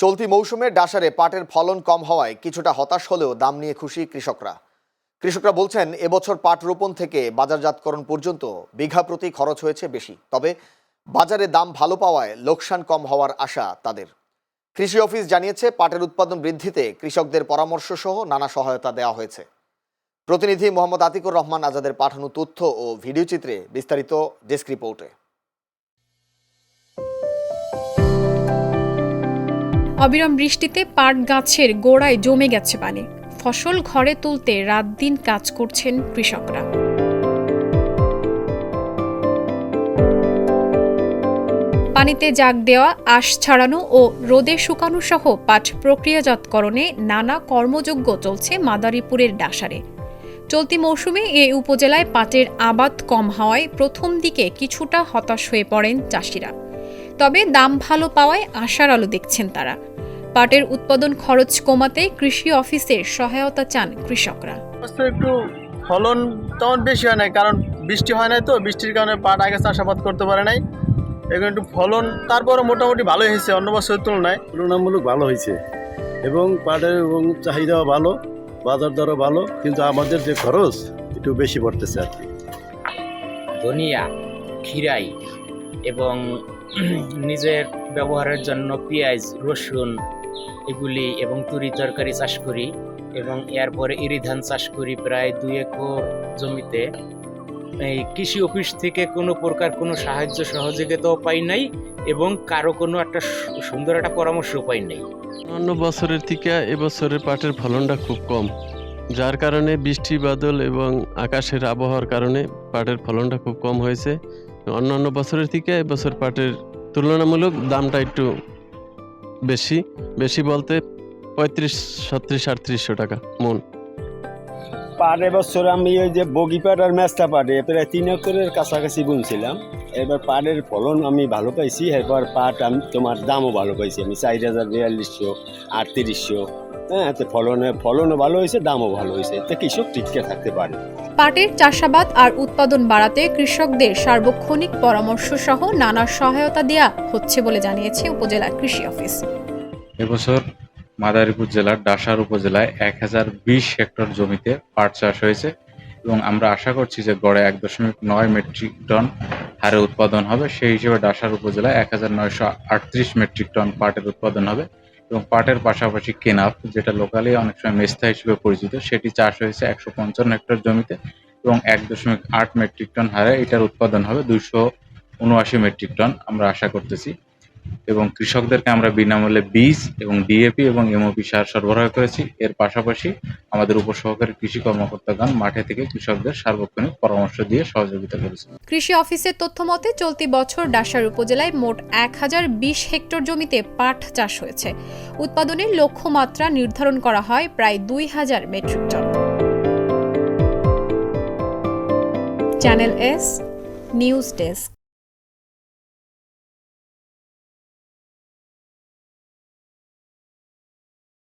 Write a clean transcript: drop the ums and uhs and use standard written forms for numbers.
চলতি মৌসুমে ডাসারে পাটের ফলন কম হওয়ায় কিছুটা হতাশ হলেও দাম নিয়ে খুশি কৃষকরা বলছেন এবছর পাট রোপণ থেকে বাজারজাতকরণ পর্যন্ত বিঘা প্রতি খরচ হয়েছে বেশি, তবে বাজারে দাম ভালো পাওয়ায় লোকসান কম হওয়ার আশা তাদের। কৃষি অফিস জানিয়েছে পাটের উৎপাদন বৃদ্ধিতে কৃষকদের পরামর্শ সহ নানা সহায়তা দেওয়া হয়েছে। প্রতিনিধি মোহাম্মদ আতিকুর রহমান আজাদের পাঠানো তথ্য ও ভিডিও চিত্রে বিস্তারিত ডেস্ক রিপোর্টে। অবিরাম বৃষ্টিতে পাট গাছের গোড়ায় জমে গেছে পানি। ফসল ঘরে তুলতে রাত দিন কাজ করছেন কৃষকরা। পানিতে জাগ দেওয়া, আঁশ ছাড়ানো ও রোদে শুকানো সহ পাট প্রক্রিয়াজাতকরণে নানা কর্মযজ্ঞ চলছে মাদারীপুরের ডাসারে। চলতি মৌসুমে এ উপজেলায় পাটের আবাদ কম হওয়ায় প্রথম দিকে কিছুটা হতাশ হয়ে পড়েন চাষিরা, তবে দাম ভালো পাওয়ায় আশার আলো দেখছেন তারা। পাটের উৎপাদন খরচ কমাতে কৃষি অফিসের সহায়তা চান কৃষকরা। একটু ফলন তেমন বেশি হয় নাই, কারণ বৃষ্টি হয় নাই, তো বৃষ্টির কারণে পাট আগে চাষাবাদ করতে পারে নাই। এখন একটু ফলন তারপরে মোটামুটি ভালোই হয়েছে অন্য বছরের তুলনায়। তুলনামূলক ভালো হয়েছে এবং পাটের এবং চাহিদাও ভালো, বাজার দরও ভালো, কিন্তু আমাদের যে খরচ একটু বেশি পড়তেছে আর কি। ধনিয়া, খিরাই এবং নিজের ব্যবহারের জন্য পেঁয়াজ, রসুন এগুলি এবং তুরি তরকারি চাষ করি এবং এরপরে ইরি ধান চাষ করি প্রায় 2 একর জমিতে। এই কৃষি অফিস থেকে কোনো প্রকার কোনো সাহায্য সহযোগিতাও পাই নাই এবং কারো কোনো একটা সুন্দর একটা পরামর্শও পাই নাই। অন্য বছরের থেকে এবছরের পাটের ফলনটা খুব কম, যার কারণে বৃষ্টি বাদল এবং আকাশের আবহাওয়ার কারণে পাটের ফলনটা খুব কম হয়েছে। অন্যান্য বছরের থেকে এবছর পাটের তুলনামূলক দামটা একটু বেশি বলতে 35, 37, 3800 টাকা মন। পাট এবছর আমি ওই যে বগি পাট আর মেস্তা পাটে প্রায় 3 একরের কাছাকাছি বুনছিলাম। এবার পাটের ফলন আমি ভালো পাইছি, এরপর পাট আমি তোমার দামও ভালো পাইছি, আমি 4000, 4200, 3800। হ্যাঁ, তো ফলনও ভালো হয়েছে, দামও ভালো হয়েছে, তো কৃষক টিকে থাকতে পারে। পাটের চাষাবাদ আর উৎপাদন বাড়াতে কৃষকদের সার্বক্ষণিক পরামর্শ সহ নানা সহায়তা দেয়া হচ্ছে বলে জানিয়েছে উপজেলা কৃষি অফিস। এবছর মাদারীপুর জেলার ডাসার উপজেলায় 1020 হেক্টর জমিতে পাট চাষ হয়েছে এবং আমরা আশা করছি যে গড়ে 1.9 মেট্রিক টন হারে উৎপাদন হবে। সেই হিসেবে ডাসার উপজেলায় 1938 মেট্রিক টন পাটের উৎপাদন হবে এবং পাটের পাশাপাশি কেনাফ, যেটা লোকালি অনেক সময় মেস্তা হিসেবে পরিচিত, সেটি চাষ হয়েছে 155 হেক্টর জমিতে এবং 1.8 মেট্রিক টন হারে এটার উৎপাদন হবে 279 মেট্রিক টন আমরা আশা করতেছি। এবং কৃষকদেরকে আমরা বিনামূল্যে বীজ এবং ডিএপি এবং এমওপি সার সরবরাহ করেছি। এর পাশাপাশি আমাদের উপসহকারী কৃষি কর্মকর্তাগণ মাঠে থেকে কৃষকদের সার্বক্ষণিক পরামর্শ দিয়ে সহযোগিতা করেছে। কৃষি অফিসের তথ্য মতে চলতি বছর ডাসার উপজেলায় মোট 1020 হেক্টর জমিতে পাট চাষ হয়েছে। উৎপাদনের লক্ষ্যমাত্রা নির্ধারণ করা হয় প্রায় 2000 metric ton. Channel S news desk.